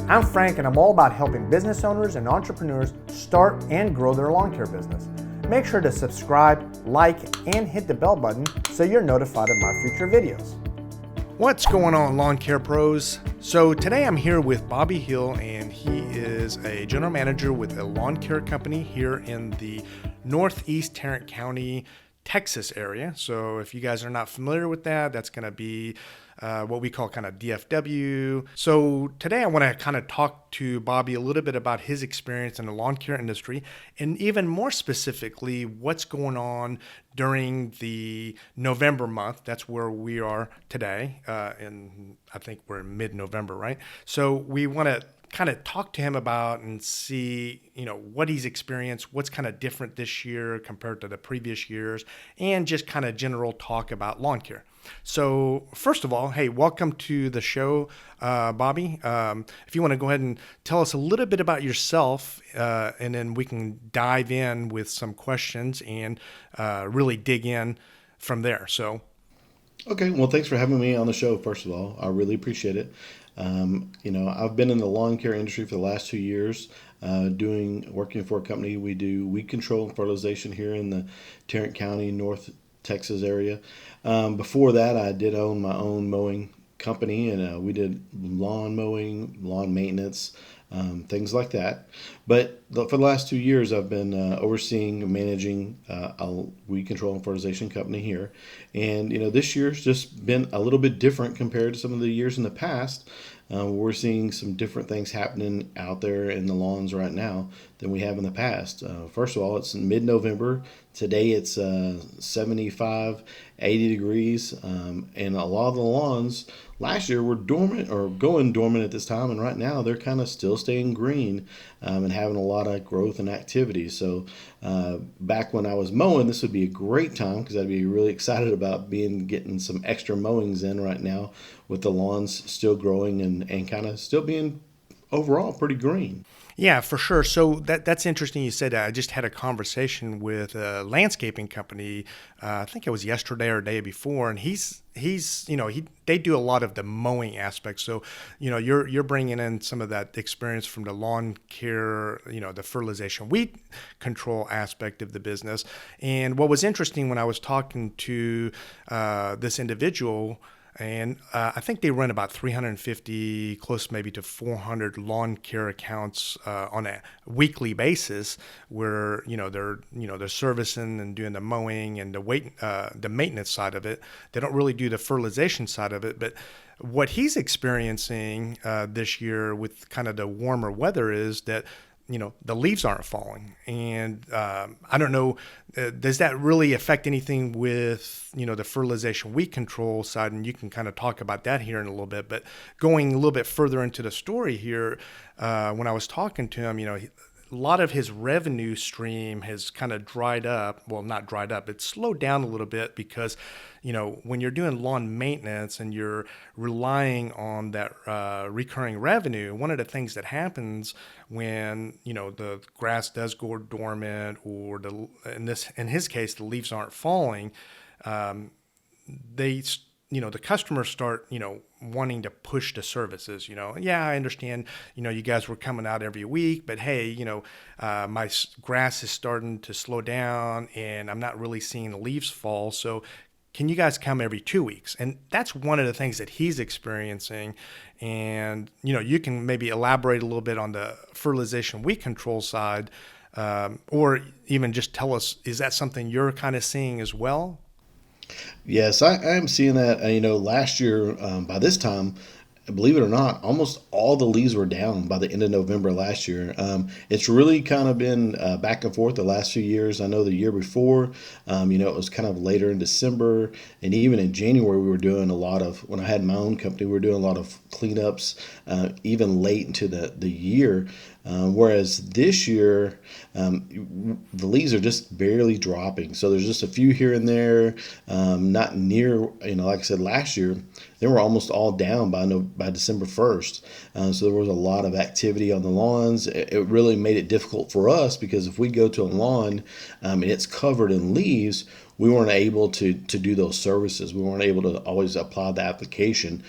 I'm Frank, and I'm all about helping business owners and entrepreneurs start and grow their lawn care business. Make sure to subscribe, like, and hit the bell button so you're notified of my future videos. What's going on, lawn care pros? So today I'm here with Bobby Hill, and he is a general manager with a lawn care company here in the Northeast Tarrant County, Texas area. So if you guys are not familiar with that, that's going to be what we call kind of DFW. So today I want to kind of talk to Bobby a little bit about his experience in the lawn care industry, and even more specifically, what's going on during the November month. That's where we are today, and I think we're in mid-November, right? So we want to kind of talk to him about and see, what he's experienced, what's kind of different this year compared to the previous years, and just kind of general talk about lawn care. So first of all, hey, welcome to the show, Bobby. If you want to go ahead and tell us a little bit about yourself, and then we can dive in with some questions and really dig in from there. So. Okay, well, thanks for having me on the show, first of all. I really appreciate it. I've been in the lawn care industry for the last 2 years, working for a company. We do weed control and fertilization here in the Tarrant County, North Texas area. Before that, I did own my own mowing company, and we did lawn mowing, lawn maintenance, things like that. But for the last 2 years, I've been overseeing and managing a weed control and fertilization company here. And, this year's just been a little bit different compared to some of the years in the past. We're seeing some different things happening out there in the lawns right now than we have in the past. First of all, it's mid-November. Today it's 75, 80 degrees. And a lot of the lawns last year were dormant or going dormant at this time. And right now they're kind of still staying green and having a lot of growth and activity. So back when I was mowing, this would be a great time because I'd be really excited about getting some extra mowings in right now with the lawns still growing and kind of still being overall pretty green. Yeah, for sure. So that's interesting. You said that. I just had a conversation with a landscaping company. I think it was yesterday or day before, and they do a lot of the mowing aspects. So, you're bringing in some of that experience from the lawn care, the fertilization, weed control aspect of the business. And what was interesting when I was talking to this individual. And I think they run about 350, close maybe to 400 lawn care accounts on a weekly basis, where they're servicing and doing the mowing and the maintenance side of it. They don't really do the fertilization side of it, but what he's experiencing this year with kind of the warmer weather is that the leaves aren't falling. And I don't know, does that really affect anything with, the fertilization weed control side? And you can kind of talk about that here in a little bit. But going a little bit further into the story here, when I was talking to him, a lot of his revenue stream has kind of dried up. Well, not dried up. It's slowed down a little bit because, when you're doing lawn maintenance and you're relying on that recurring revenue, one of the things that happens when, the grass does go dormant or in his case, the leaves aren't falling, the customers start, wanting to push the services. Yeah, I understand, you guys were coming out every week, but hey, my grass is starting to slow down and I'm not really seeing the leaves fall. So can you guys come every 2 weeks? And that's one of the things that he's experiencing. And, you can maybe elaborate a little bit on the fertilization weed control side, or even just tell us, is that something you're kind of seeing as well? Yes, I am seeing that. Last year, by this time, believe it or not, almost all the leaves were down by the end of November last year. It's really kind of been back and forth the last few years. I know the year before, it was kind of later in December, and even in January, we were doing when I had my own company, we were doing a lot of cleanups, even late into the year. Whereas this year, the leaves are just barely dropping. So there's just a few here and there, not near, like I said, last year, they were almost all down by December 1st. So there was a lot of activity on the lawns. It really made it difficult for us because if we go to a lawn and it's covered in leaves, we weren't able to do those services. We weren't able to always apply the application.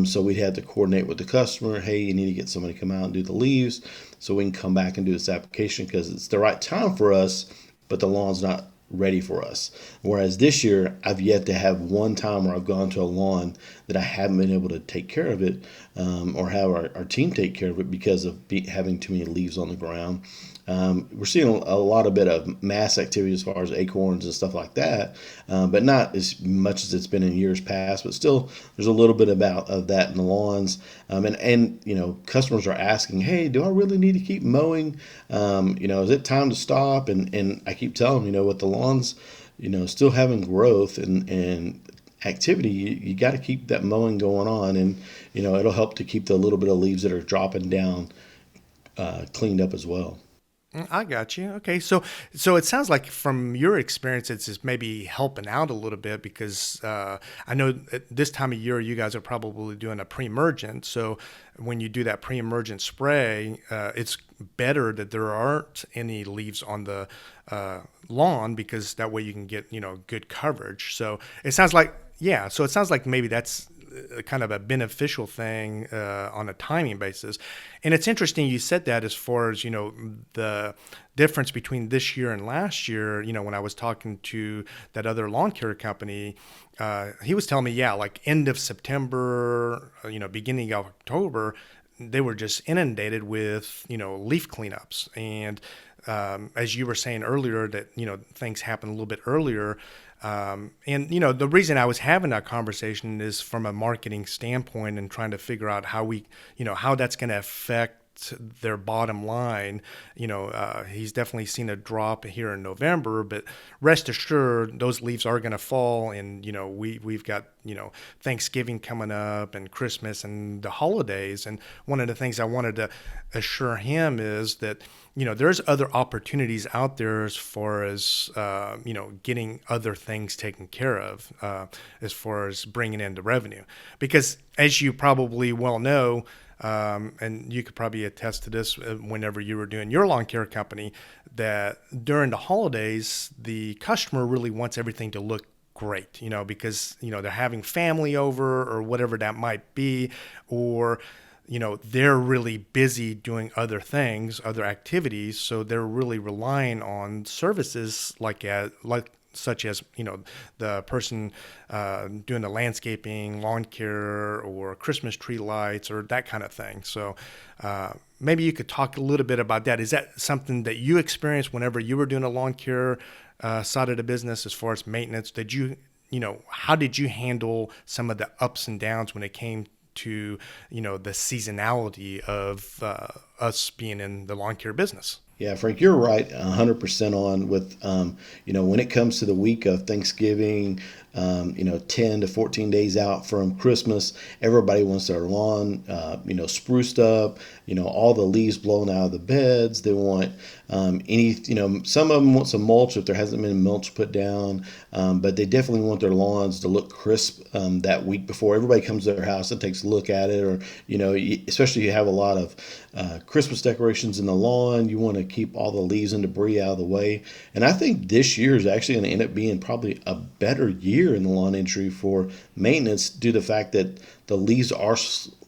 So we had to coordinate with the customer. Hey, you need to get somebody to come out and do the leaves so we can come back and do this application because it's the right time for us, but the lawn's not ready for us. Whereas this year, I've yet to have one time where I've gone to a lawn that I haven't been able to take care of it, or have our team take care of it because of having too many leaves on the ground. We're seeing a lot of bit of mass activity as far as acorns and stuff like that, but not as much as it's been in years past. But still, there's a little bit of that in the lawns, and customers are asking, "Hey, do I really need to keep mowing? Is it time to stop?" And I keep telling them, with the lawns, still having growth and activity, you got to keep that mowing going on, and it'll help to keep the little bit of leaves that are dropping down cleaned up as well. I got you. Okay, so it sounds like from your experience, it's just maybe helping out a little bit because I know at this time of year you guys are probably doing a pre-emergent. So when you do that pre-emergent spray, it's better that there aren't any leaves on the lawn because that way you can get good coverage. So it sounds like So it sounds like maybe that's kind of a beneficial thing on a timing basis. And it's interesting you said that as far as, the difference between this year and last year, when I was talking to that other lawn care company, he was telling me, like end of September, beginning of October, they were just inundated with, leaf cleanups. And as you were saying earlier that, things happen a little bit earlier. The reason I was having that conversation is from a marketing standpoint and trying to figure out how how that's going to affect their bottom line. He's definitely seen a drop here in November, but rest assured those leaves are going to fall. And, we've got, Thanksgiving coming up and Christmas and the holidays. And one of the things I wanted to assure him is that, there's other opportunities out there as far as, getting other things taken care of, as far as bringing in the revenue. Because as you probably well know, and you could probably attest to this whenever you were doing your lawn care company, that during the holidays, the customer really wants everything to look great, because, they're having family over or whatever that might be, or, they're really busy doing other things, other activities. So they're really relying on services like such as the person doing the landscaping, lawn care, or Christmas tree lights, or that kind of thing. So maybe you could talk a little bit about that. Is that something that you experienced whenever you were doing a lawn care side of the business as far as maintenance? Did you, how did you handle some of the ups and downs when it came to the seasonality of us being in the lawn care business? Yeah, Frank, you're right, 100% on with, when it comes to the week of Thanksgiving, 10 to 14 days out from Christmas, everybody wants their lawn, spruced up, all the leaves blown out of the beds. They want some of them want some mulch if there hasn't been mulch put down, but they definitely want their lawns to look crisp that week before everybody comes to their house and takes a look at it. Or, especially if you have a lot of Christmas decorations in the lawn, you want to keep all the leaves and debris out of the way. And I think this year is actually going to end up being probably a better year in the lawn industry for maintenance due to the fact that the leaves are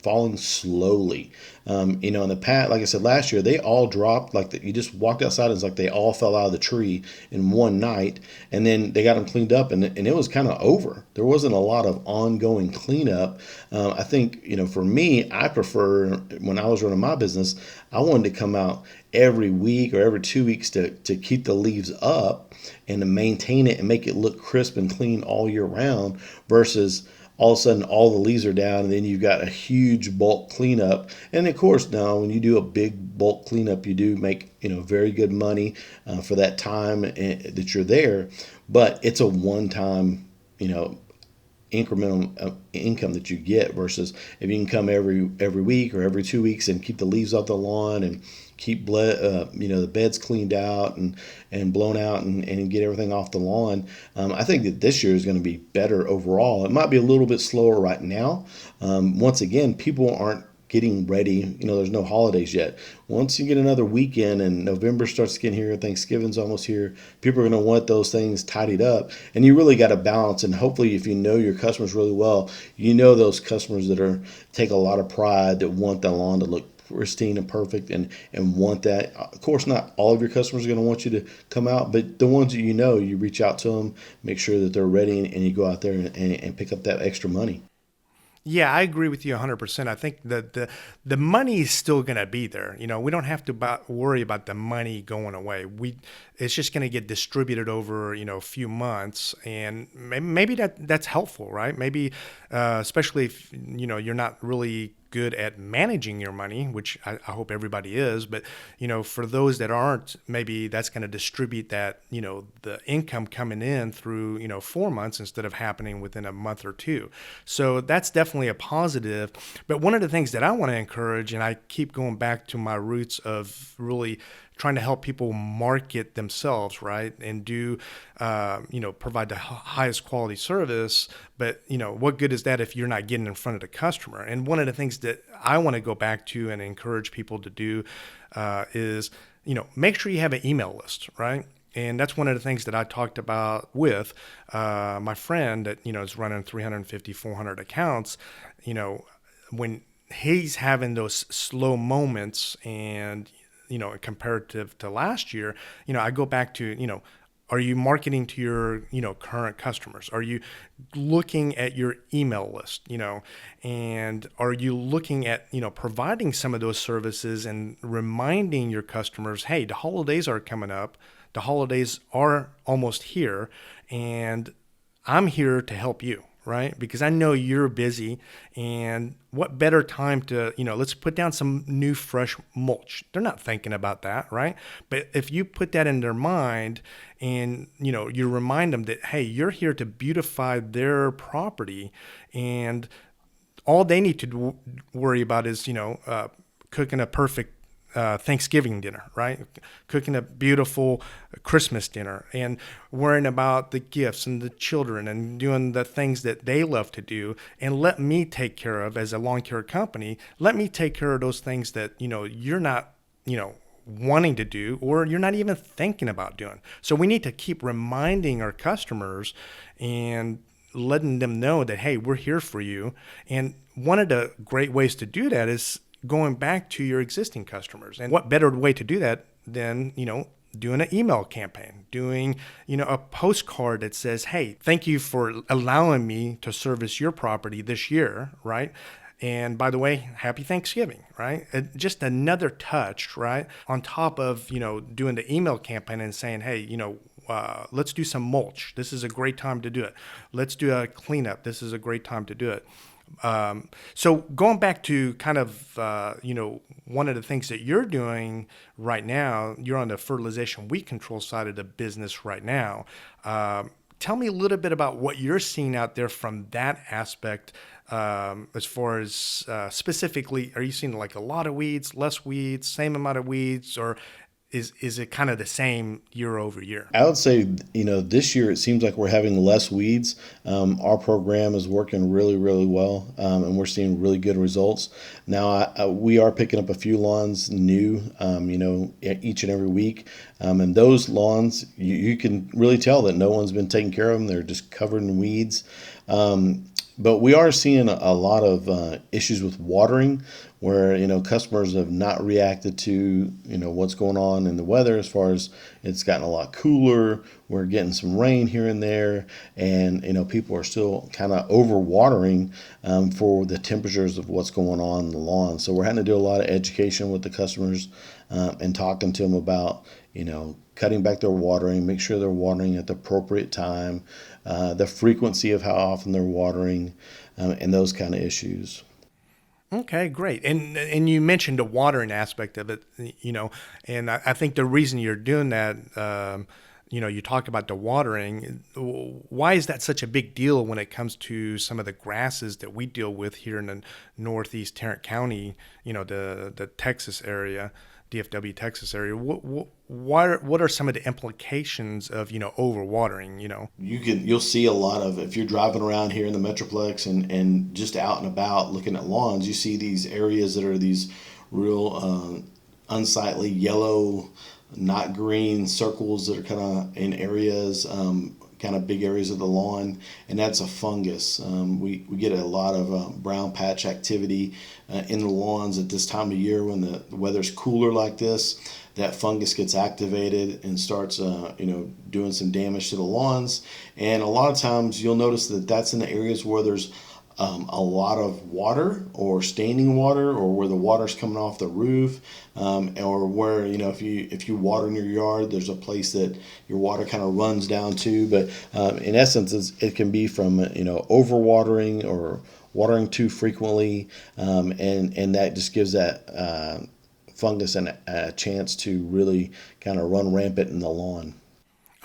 falling slowly. In the past, like I said, last year, they all dropped you just walked outside and it's like they all fell out of the tree in one night, and then they got them cleaned up and it was kind of over. There wasn't a lot of ongoing cleanup. I think, for me, I prefer when I was running my business, I wanted to come out every week or every 2 weeks to keep the leaves up and to maintain it and make it look crisp and clean all year round versus all of a sudden all the leaves are down and then you've got a huge bulk cleanup. And of course, now when you do a big bulk cleanup, you do make very good money for that time that you're there, but it's a one-time incremental income that you get versus if you can come every week or every 2 weeks and keep the leaves off the lawn and keep the beds cleaned out and blown out and get everything off the lawn. I think that this year is going to be better overall. It might be a little bit slower right now. Once again, people aren't getting ready. There's no holidays yet. Once you get another weekend and November starts getting here, Thanksgiving's almost here, people are going to want those things tidied up. And you really got to balance. And hopefully, if you know your customers really well, you know those customers that take a lot of pride, that want the lawn to look pristine and perfect, and want that. Of course, not all of your customers are going to want you to come out, but the ones that you reach out to them, make sure that they're ready, and you go out there and pick up that extra money. Yeah, I agree with you 100%. I think that the money is still going to be there. We don't have to worry about the money going away. It's just going to get distributed over, a few months, and maybe that's helpful, right? Maybe, especially if, you're not really good at managing your money, which I hope everybody is, but for those that aren't, maybe that's going to distribute that, the income coming in through 4 months instead of happening within a month or two. So that's definitely a positive. But one of the things that I want to encourage, and I keep going back to my roots of really trying to help people market themselves, right? And provide the highest quality service. But, what good is that if you're not getting in front of the customer? And one of the things that I want to go back to and encourage people to do is, make sure you have an email list, right? And that's one of the things that I talked about with my friend that, is running 350, 400 accounts, when he's having those slow moments and, comparative to last year, I go back to, are you marketing to your, current customers? Are you looking at your email list, and are you looking at, providing some of those services and reminding your customers, hey, the holidays are coming up. The holidays are almost here, and I'm here to help you, right? Because I know you're busy, and what better time to, let's put down some new fresh mulch. They're not thinking about that, right? But if you put that in their mind and, you remind them that, hey, you're here to beautify their property, and all they need to worry about is, cooking a perfect Thanksgiving dinner, right? Cooking a beautiful Christmas dinner and worrying about the gifts and the children and doing the things that they love to do. And let me take care of, as a lawn care company, let me take care of those things that, you're not, wanting to do, or you're not even thinking about doing. So we need to keep reminding our customers and letting them know that, hey, we're here for you. And one of the great ways to do that is going back to your existing customers. And what better way to do that than, doing an email campaign, doing, a postcard that says, hey, thank you for allowing me to service your property this year, right? And by the way, happy Thanksgiving, right? Just another touch, right? On top of, doing the email campaign and saying, hey, let's do some mulch. This is a great time to do it. Let's do a cleanup. This is a great time to do it. So going back to kind of, one of the things that you're doing right now, you're on the fertilization weed control side of the business right now. Tell me a little bit about what you're seeing out there from that aspect, as far as specifically, are you seeing like a lot of weeds, less weeds, same amount of weeds, or is it kind of the same year over year? I would say, this year it seems like we're having less weeds. Our program is working really, really well, and we're seeing really good results. Now, we are picking up a few lawns new, each and every week. And those lawns, you can really tell that no one's been taking care of them. They're just covered in weeds. But we are seeing a lot of issues with watering, where customers have not reacted to what's going on in the weather, as far as it's gotten a lot cooler. We're getting some rain here and there, and people are still kind of over watering for the temperatures of what's going on in the lawn. So we're having to do a lot of education with the customers and talking to them about cutting back their watering, make sure they're watering at the appropriate time, the frequency of how often they're watering, and those kind of issues. Okay, great. And you mentioned the watering aspect of it, and I think the reason you're doing that, you talked about the watering. Why is that such a big deal when it comes to some of the grasses that we deal with here in the Northeast Tarrant County, the Texas area? DFW, Texas area. What are some of the implications of overwatering? You'll see a lot of, if you're driving around here in the Metroplex and just out and about looking at lawns, you see these areas that are these real unsightly yellow, not green circles that are kind of in areas, kind of big areas of the lawn, and that's a fungus. We get a lot of brown patch activity in the lawns at this time of year when the weather's cooler like this. That fungus gets activated and starts, doing some damage to the lawns. And a lot of times you'll notice that that's in the areas where there's a lot of water or standing water, or where the water's coming off the roof, or where, if you water in your yard, there's a place that your water kind of runs down to. But in essence, it can be from overwatering or watering too frequently, and that just gives that fungus a chance to really kind of run rampant in the lawn.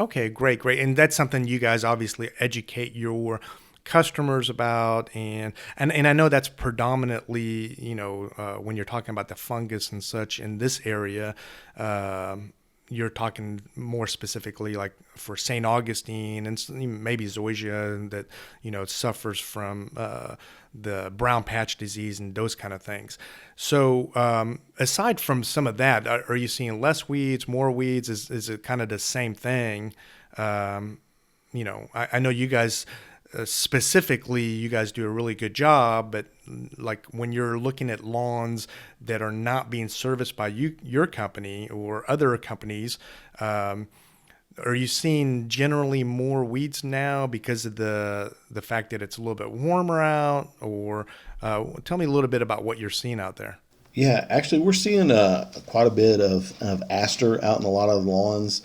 Okay, great. And that's something you guys obviously educate your customers about, and I know that's predominantly, when you're talking about the fungus and such in this area, you're talking more specifically like for St. Augustine and maybe Zoysia that, suffers from the brown patch disease and those kind of things. So aside from some of that, are you seeing less weeds, more weeds? Is it kind of the same thing? I know you guys specifically, you guys do a really good job, but like when you're looking at lawns that are not being serviced by your company or other companies, are you seeing generally more weeds now because of the fact that it's a little bit warmer out? Or tell me a little bit about what you're seeing out there. Yeah, actually, we're seeing quite a bit of aster out in a lot of lawns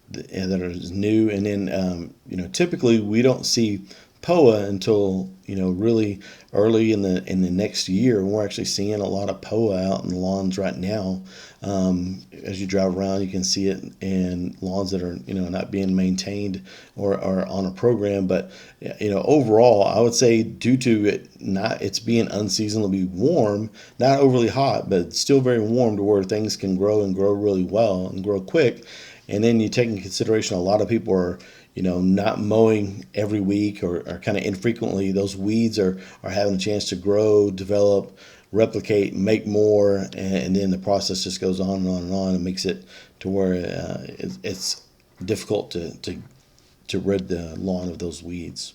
that are new. And then, typically we don't see POA until, really early in the next year. And we're actually seeing a lot of POA out in the lawns right now. As you drive around, you can see it in lawns that are, not being maintained or on a program. But, overall, I would say due to it's being unseasonably warm, not overly hot, but still very warm to where things can grow and grow really well and grow quick. And then you take into consideration a lot of people are, not mowing every week or kind of infrequently. Those weeds are having a chance to grow, develop, replicate, make more, and then the process just goes on and on and on, and makes it to where it's difficult to rid the lawn of those weeds.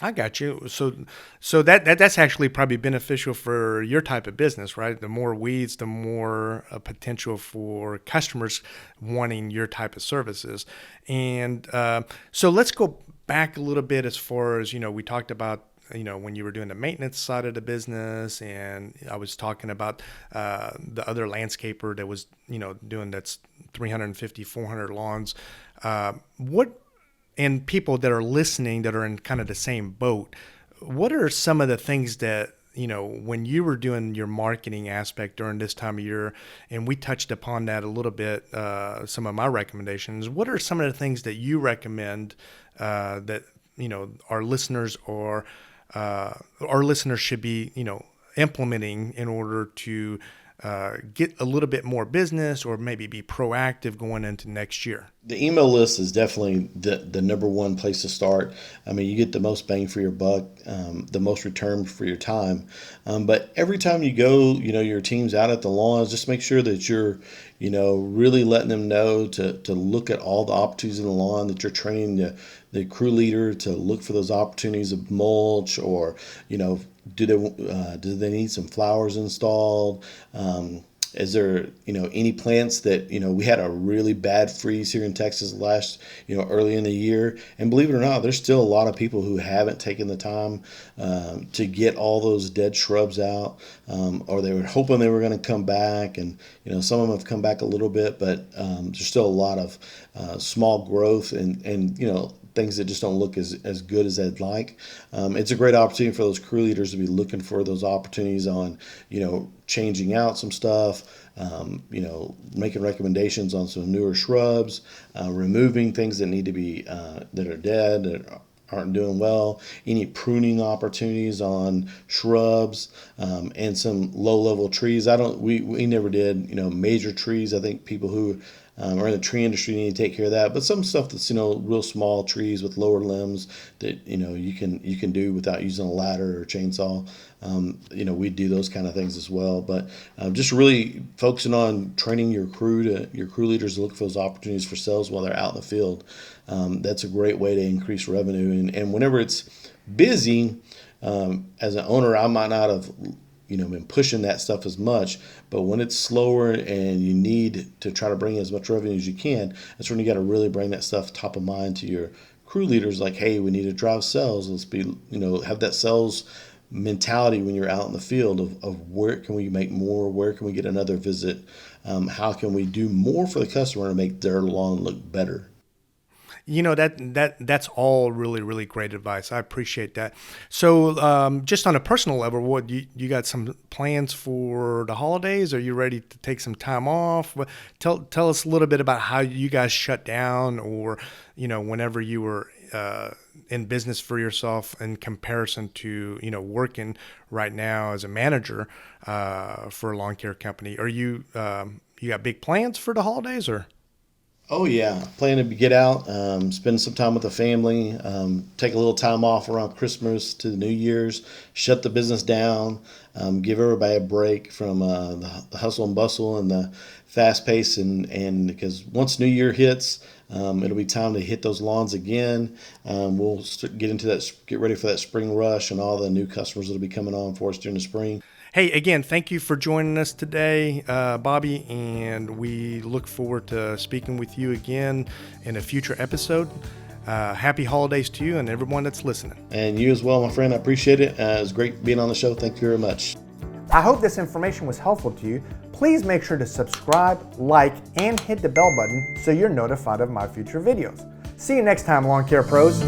I got you. So that's actually probably beneficial for your type of business, right? The more weeds, the more potential for customers wanting your type of services. And so let's go back a little bit as far as, we talked about, when you were doing the maintenance side of the business, and I was talking about the other landscaper that was, doing that's 350, 400 lawns. And people that are listening that are in kind of the same boat, what are some of the things that, when you were doing your marketing aspect during this time of year, and we touched upon that a little bit, some of my recommendations, what are some of the things that you recommend that, our listeners should be, implementing in order to get a little bit more business or maybe be proactive going into next year? The email list is definitely the number one place to start. I mean, you get the most bang for your buck, the most return for your time. But every time you go, your team's out at the lawns, just make sure that you're, really letting them know to look at all the opportunities in the lawn, that you're training the crew leader to look for those opportunities of mulch, or, do they need some flowers installed? Is there, any plants that, we had a really bad freeze here in Texas early in the year. And believe it or not, there's still a lot of people who haven't taken the time to get all those dead shrubs out, or they were hoping they were going to come back. And, some of them have come back a little bit, but there's still a lot of small growth and things that just don't look as good as they'd like. It's a great opportunity for those crew leaders to be looking for those opportunities on, changing out some stuff, making recommendations on some newer shrubs, removing things that need to be, that are dead, aren't doing well, any pruning opportunities on shrubs, and some low level trees. We never did, major trees. I think people who are in the tree industry need to take care of that. But some stuff that's, real small trees with lower limbs that, you can do without using a ladder or a chainsaw. We do those kind of things as well. But just really focusing on training your crew leaders to look for those opportunities for sales while they're out in the field. That's a great way to increase revenue. And whenever it's busy, as an owner, I might not have been pushing that stuff as much, but when it's slower and you need to try to bring as much revenue as you can, that's when you got to really bring that stuff top of mind to your crew leaders. Like, hey, we need to drive sales. Let's have that sales mentality when you're out in the field of where can we make more, where can we get another visit, how can we do more for the customer to make their lawn look better. That's all really, really great advice. I appreciate that. So, just on a personal level, what you got some plans for the holidays? Are you ready to take some time off? Tell us a little bit about how you guys shut down, or whenever you were in business for yourself in comparison to working right now as a manager for a lawn care company. Are you got big plans for the holidays, or? Oh yeah, plan to get out, spend some time with the family, take a little time off around Christmas to the New Year's, shut the business down, give everybody a break from the hustle and bustle and the fast pace, and because once New Year hits, it'll be time to hit those lawns again. We'll get ready for that spring rush and all the new customers that'll be coming on for us during the spring. Hey, again, thank you for joining us today, Bobby, and we look forward to speaking with you again in a future episode. Happy holidays to you and everyone that's listening. And you as well, my friend. I appreciate it. It was great being on the show. Thank you very much. I hope this information was helpful to you. Please make sure to subscribe, like, and hit the bell button so you're notified of my future videos. See you next time, Lawn Care Pros.